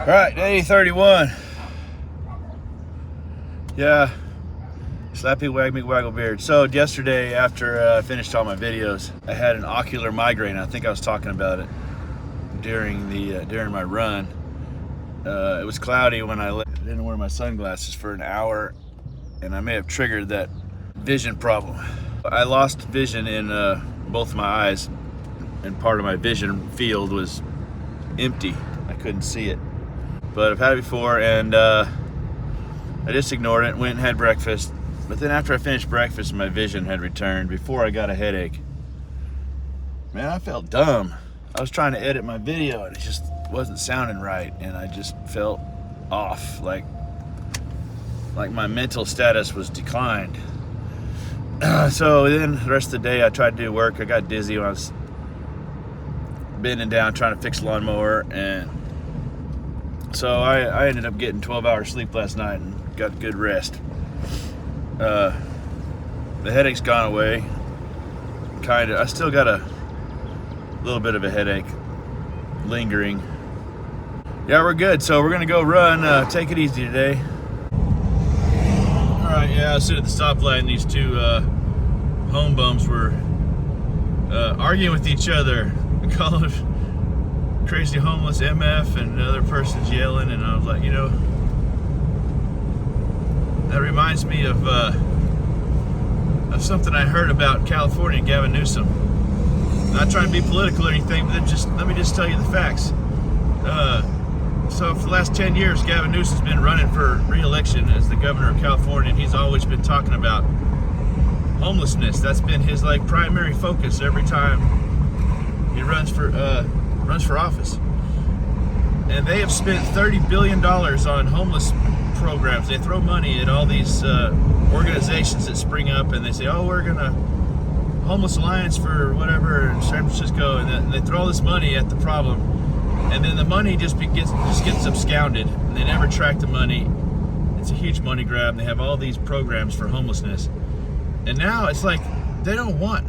All right, day 31. Yeah, slappy wag me waggle beard. So yesterday, after I finished all my videos, I had an ocular migraine. I think I was talking about it during my run. It was cloudy when I didn't wear my sunglasses for an hour, and I may have triggered that vision problem. I lost vision in both my eyes, and part of my vision field was empty. I couldn't see it. But I've had it before, and I just ignored it, went and had breakfast. But then after I finished breakfast, my vision had returned before I got a headache. Man, I felt dumb. I was trying to edit my video and it just wasn't sounding right, and I just felt off, like my mental status was declined. So then the rest of the day I tried to do work. I got dizzy when I was bending down trying to fix the lawnmower, and so I ended up getting 12 hours sleep last night and got good rest. The headache's gone away, kind of. I still got a little bit of a headache lingering. Yeah, we're good. So we're gonna go run, take it easy today. All right, yeah, I was sitting at the stoplight and these two home bums were arguing with each other. We call it crazy homeless MF, and another person's yelling, and I was like, you know, that reminds me of something I heard about California and Gavin Newsom. Not trying to be political or anything, but let me just tell you the facts. So for the last 10 years, Gavin Newsom's been running for re-election as the governor of California, and he's always been talking about homelessness. That's been his primary focus every time he runs for office. And they have spent $30 billion on homeless programs. They throw money at all these organizations that spring up, and they say, oh, we're gonna Homeless Alliance for whatever in San Francisco, and they throw all this money at the problem, and then the money just gets absconded, and they never track the money. It's a huge money grab, and they have all these programs for homelessness. And now it's like they don't want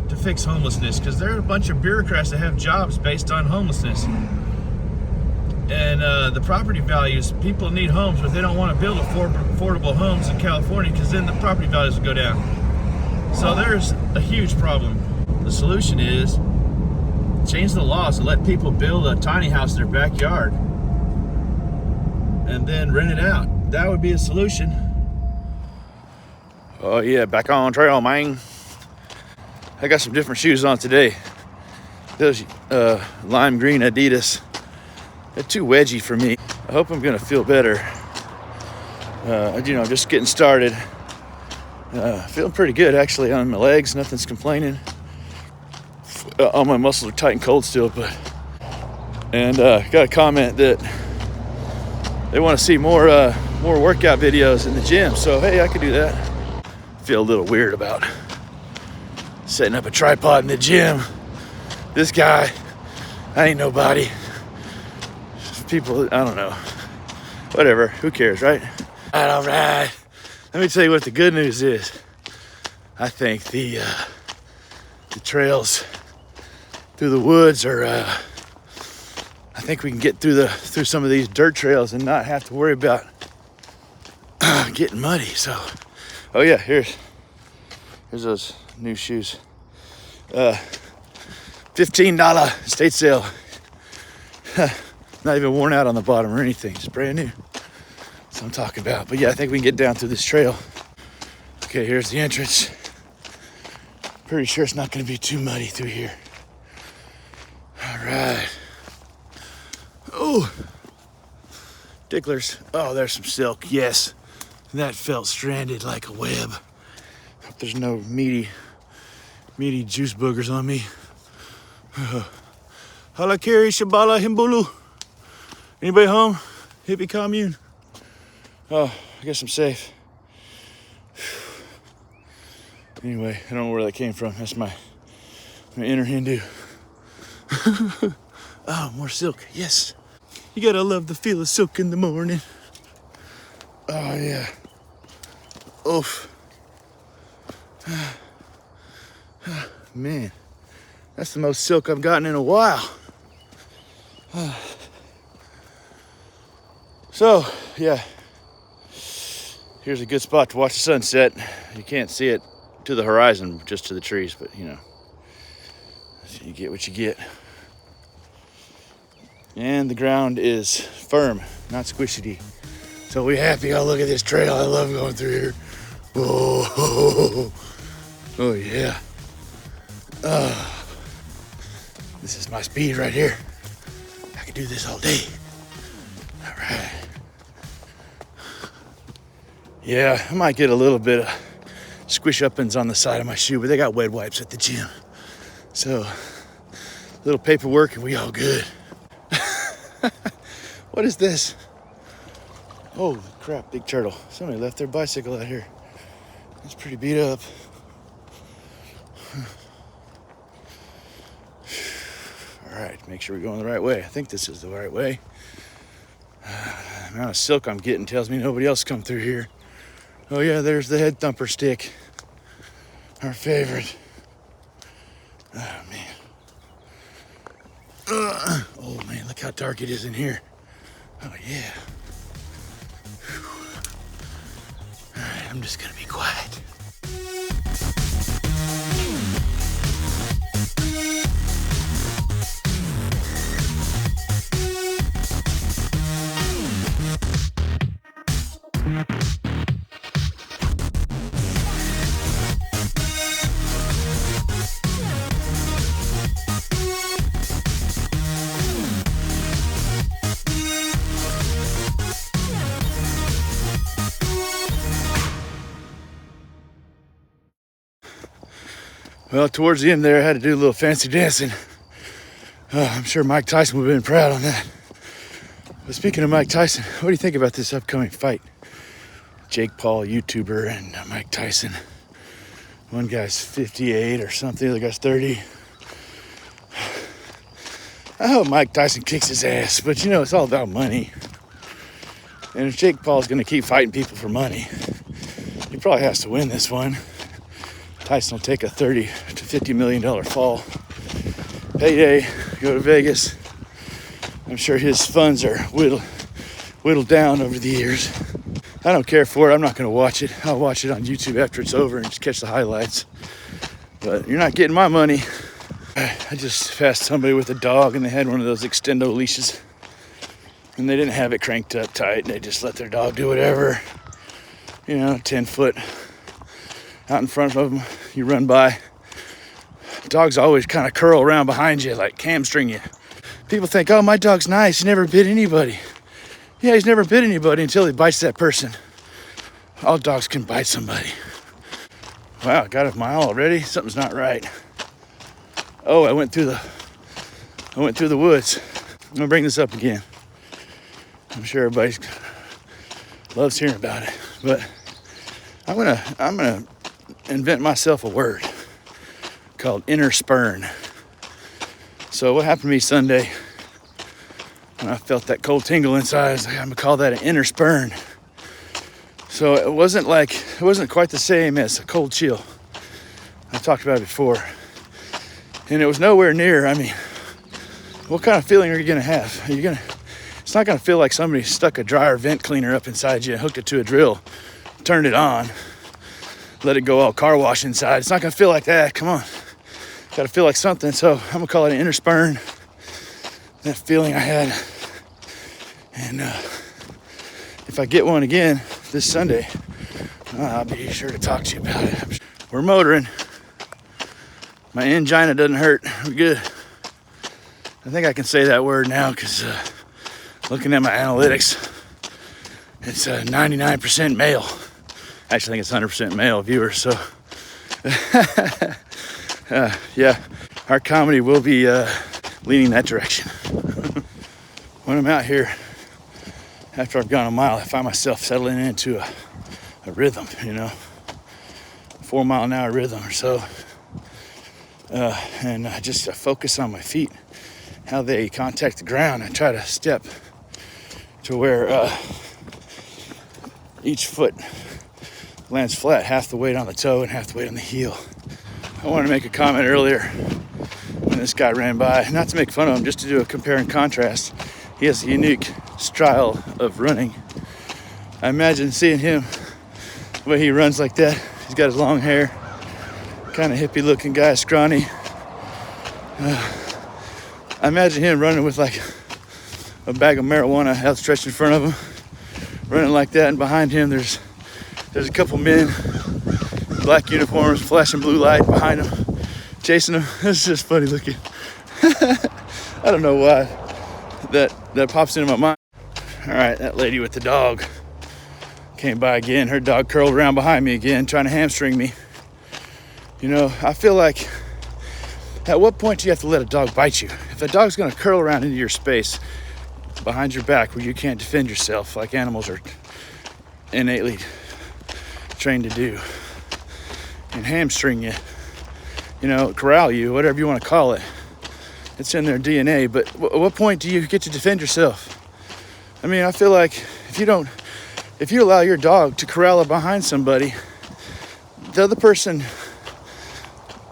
to fix homelessness because there are a bunch of bureaucrats that have jobs based on homelessness. And the property values, people need homes, but they don't want to build affordable homes in California because then the property values will go down. So there's a huge problem. The solution is change the laws and let people build a tiny house in their backyard and then rent it out. That would be a solution. Oh yeah, back on trail, man. I got some different shoes on today. Those lime green Adidas. They're too wedgy for me. I hope I'm gonna feel better. Just getting started. Feeling pretty good actually on my legs. Nothing's complaining. All my muscles are tight and cold still, and got a comment that they want to see more workout videos in the gym. So hey, I could do that. Feel a little weird about setting up a tripod in the gym. This guy, I ain't nobody. People, I don't know. Whatever, who cares, right? All right. Let me tell you what the good news is. I think the trails through the woods are. I think we can get through some of these dirt trails and not have to worry about getting muddy. So, oh yeah, here's those new shoes. $15 estate sale. Not even worn out on the bottom or anything. It's brand new. That's what I'm talking about. But yeah, I think we can get down through this trail. Okay, here's the entrance. Pretty sure it's not going to be too muddy through here. All right. Oh, ticklers. Oh, there's some silk. Yes, that felt stranded like a web. Hope there's no meaty juice boogers on me. Halakiri Shabala Himbulu. Anybody home? Hippie commune? Oh, I guess I'm safe. Anyway, I don't know where that came from. That's my inner Hindu. Oh, more silk. Yes. You gotta love the feel of silk in the morning. Oh, yeah. Oof. Man, that's the most silk I've gotten in a while. So, yeah, here's a good spot to watch the sunset. You can't see it to the horizon, just to the trees, but you know, you get what you get. And the ground is firm, not squishy. So we happy. Oh, look at this trail. I love going through here. Oh yeah. This is my speed right here. I can do this all day. All right. Yeah, I might get a little bit of squish uppins on the side of my shoe, but they got wet wipes at the gym. So, little paperwork and we all good. What is this? Oh crap, big turtle. Somebody left their bicycle out here. It's pretty beat up. All right, make sure we're going the right way. I think this is the right way. The amount of silk I'm getting tells me nobody else come through here. Oh yeah, there's the head thumper stick. Our favorite. Oh man. Oh man, look how dark it is in here. Oh yeah. All right, I'm just gonna be quiet. Well, towards the end there, I had to do a little fancy dancing. I'm sure Mike Tyson would have been proud on that. But speaking of Mike Tyson, what do you think about this upcoming fight? Jake Paul, YouTuber, and Mike Tyson. One guy's 58 or something, the other guy's 30. I hope Mike Tyson kicks his ass, but you know, it's all about money. And if Jake Paul's gonna keep fighting people for money, he probably has to win this one. Tyson will take a $30 to $50 million fall. Payday, go to Vegas. I'm sure his funds are whittled down over the years. I don't care for it. I'm not going to watch it. I'll watch it on YouTube after it's over and just catch the highlights. But you're not getting my money. I just passed somebody with a dog and they had one of those extendo leashes. And they didn't have it cranked up tight. They just let their dog do whatever. You know, 10 foot out in front of them, you run by. Dogs always kind of curl around behind you, like hamstring you. People think, oh, my dog's nice, he never bit anybody. Yeah, he's never bit anybody until he bites that person. All dogs can bite somebody. Wow, I got a mile already? Something's not right. Oh, I went through the woods. I'm gonna bring this up again. I'm sure everybody loves hearing about it, but I'm gonna invent myself a word called inner spurn. So what happened to me Sunday when I felt that cold tingle inside, I was like, I'm gonna call that an inner spurn. So it wasn't quite the same as a cold chill. I've talked about it before. And it was nowhere near, I mean, what kind of feeling are you gonna have? It's not gonna feel like somebody stuck a dryer vent cleaner up inside you, hooked it to a drill, turned it on, let it go all car wash inside. It's not gonna feel like that, come on. Gotta feel like something, so I'm gonna call it an inner spurn. That feeling I had. And if I get one again this Sunday, I'll be sure to talk to you about it. We're motoring. My angina doesn't hurt, we're good. I think I can say that word now because looking at my analytics, it's 99% male. Actually, I think it's 100% male viewers, so yeah, our comedy will be leaning that direction. When I'm out here, after I've gone a mile, I find myself settling into a rhythm, you know, 4 mile an hour rhythm or so. And I just focus on my feet, how they contact the ground. I try to step to where each foot lands flat, half the weight on the toe and half the weight on the heel. I wanted to make a comment earlier when this guy ran by, not to make fun of him, just to do a compare and contrast. He has a unique style of running. I imagine seeing him, the way he runs like that. He's got his long hair, kind of hippie looking guy, scrawny. I imagine him running with like a bag of marijuana outstretched in front of him, running like that, and behind him there's a couple men, black uniforms, flashing blue light behind him, chasing him. It's just funny looking. I don't know why that pops into my mind. All right, that lady with the dog came by again. Her dog curled around behind me again, trying to hamstring me. You know, I feel like, at what point do you have to let a dog bite you? If a dog's gonna curl around into your space behind your back where you can't defend yourself like animals are innately trained to do, and hamstring you, you know, corral you, whatever you want to call it, it's in their DNA. But at what point do you get to defend yourself? I mean, I feel like if you allow your dog to corral up behind somebody, the other person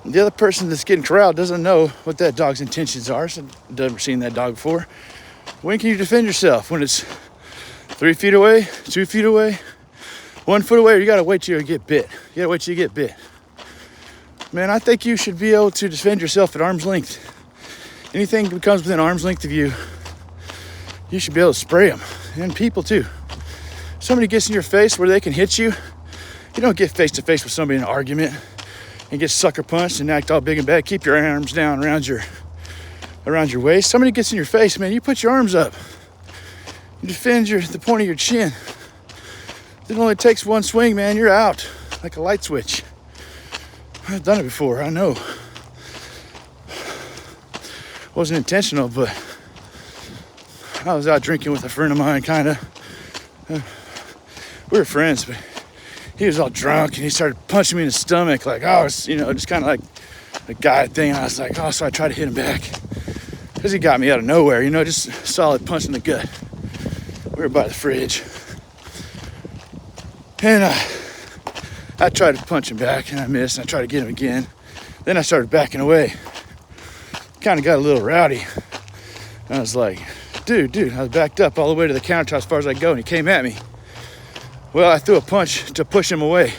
that's getting corralled doesn't know what that dog's intentions are, so never seen that dog before. When can you defend yourself? When it's 3 feet away, 2 feet away, 1 foot away, or you gotta wait till you get bit? You gotta wait till you get bit. Man, I think you should be able to defend yourself at arm's length. Anything that comes within arm's length of you, you should be able to spray them. And people too. Somebody gets in your face where they can hit you, you don't get face to face with somebody in an argument and get sucker punched and act all big and bad. Keep your arms down around your waist. Somebody gets in your face, man, you put your arms up. You defend the point of your chin. It only takes one swing, man, you're out like a light switch. I've done it before, I know. Wasn't intentional, but I was out drinking with a friend of mine, kind of. We were friends, but he was all drunk and he started punching me in the stomach, like, oh, it's, you know, just kind of like a guy thing. And I was like, oh, so I tried to hit him back because he got me out of nowhere, you know, just a solid punch in the gut. We were by the fridge, and I tried to punch him back and I missed, and I tried to get him again. Then I started backing away. Kind of got a little rowdy. I was like, dude, I was backed up all the way to the countertop as far as I go, and he came at me. Well, I threw a punch to push him away.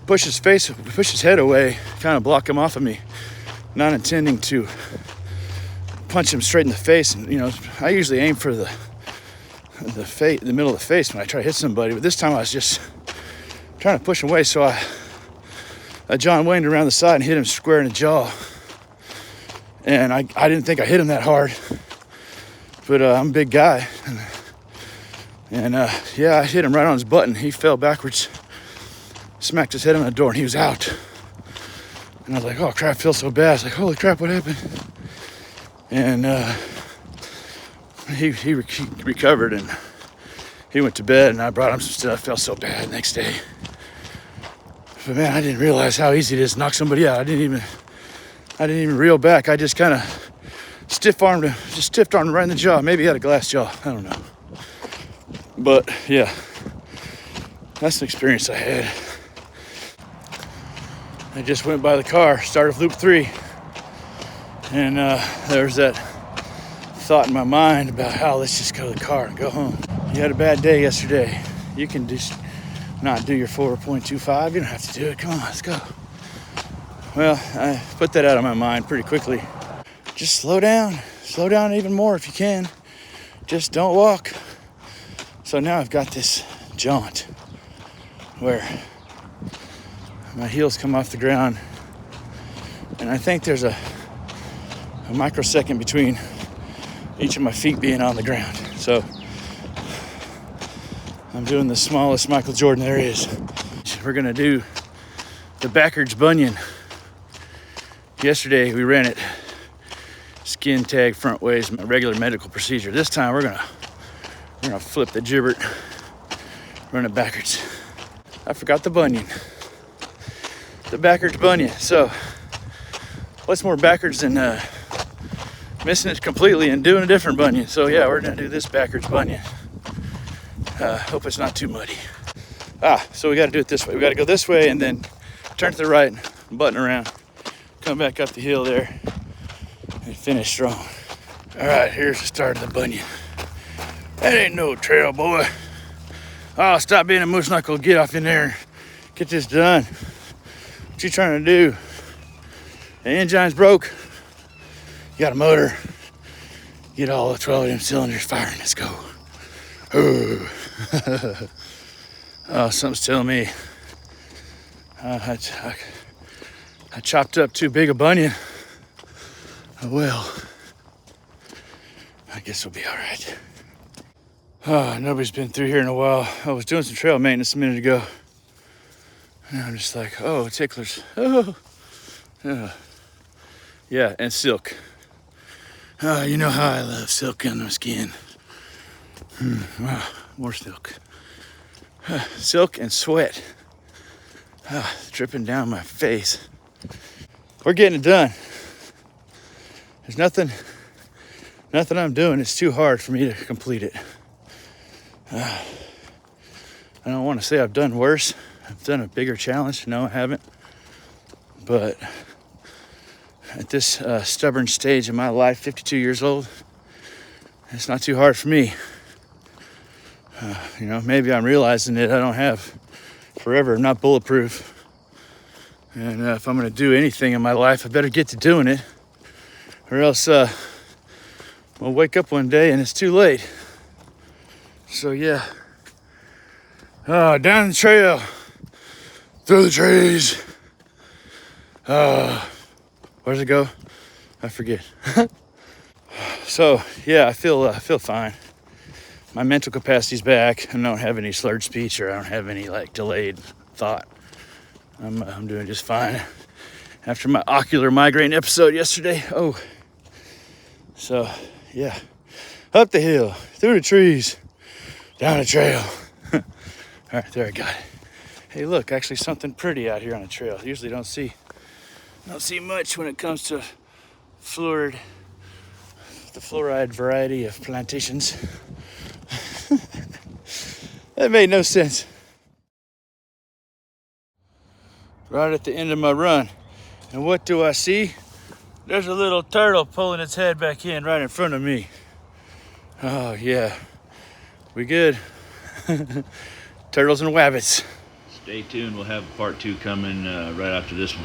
Push his head away, kind of block him off of me, not intending to punch him straight in the face. And, you know, I usually aim for the middle of the face when I try to hit somebody, but this time I was just trying to push him away, so I John Wayne'd around the side and hit him square in the jaw. And I didn't think I hit him that hard, but I'm a big guy. And yeah, I hit him right on his button. He fell backwards, smacked his head on the door, and he was out. And I was like, oh crap, I feel so bad. I was like, holy crap, what happened? And he recovered, and he went to bed, and I brought him some stuff. Felt so bad the next day. But man, I didn't realize how easy it is to knock somebody out. I didn't even reel back. I just kind of stiff-armed him right in the jaw. Maybe he had a glass jaw. I don't know. But yeah, that's an experience I had. I just went by the car, started loop 3, and there was that thought in my mind about how let's just go to the car and go home. You had a bad day yesterday. You can just not do your 4.25. You don't have to do it. Come on, let's go. Well, I put that out of my mind pretty quickly. Just slow down even more if you can. Just don't walk. So now I've got this jaunt where my heels come off the ground, and I think there's a microsecond between each of my feet being on the ground. So I'm doing the smallest Michael Jordan there is. We're gonna do the backwards bunion. Yesterday we ran it skin tag front ways, my regular medical procedure. This time we're gonna flip the gibbet, run it backwards. I forgot the bunion. The backwards bunion. So what's more backwards than missing it completely and doing a different bunion? So yeah, we're gonna do this backwards bunion. Hope it's not too muddy. So we gotta do it this way. We gotta go this way and then turn to the right, button around, come back up the hill there, and finish strong. All right, here's the start of the bunion. That ain't no trail, boy. Oh, stop being a moose knuckle. Get off in there. Get this done. What you trying to do? The engine's broke. You got a motor. Get all the 12 of them cylinders firing. Let's go. Oh, something's telling me I chopped up too big a bunion. Oh, well, I guess we'll be all right. Oh, nobody's been through here in a while. I was doing some trail maintenance a minute ago. And I'm just like, oh, ticklers. Oh, yeah, and silk. Oh, you know how I love silk on my skin. More silk. Silk and sweat. Dripping down my face. We're getting it done. There's nothing I'm doing. It's too hard for me to complete it. I don't want to say I've done worse. I've done a bigger challenge. No, I haven't. But at this stubborn stage of my life, 52 years old, it's not too hard for me. Maybe I'm realizing that I don't have forever. I'm not bulletproof. And if I'm going to do anything in my life, I better get to doing it. Or else we'll wake up one day and it's too late. So, yeah. Down the trail. Through the trees. Where does it go? I forget. So, yeah, I feel fine. My mental capacity's back. I don't have any slurred speech, or I don't have any delayed thought. I'm doing just fine after my ocular migraine episode yesterday. Oh, so yeah, up the hill, through the trees, down the trail. All right, there I got it. Hey, look, actually something pretty out here on the trail. Usually don't see much when it comes to the fluoride variety of plantations. That made no sense. Right at the end of my run. And what do I see? There's a little turtle pulling its head back in right in front of me. Oh, yeah. We good. Turtles and wabbits. Stay tuned. We'll have part 2 coming right after this one.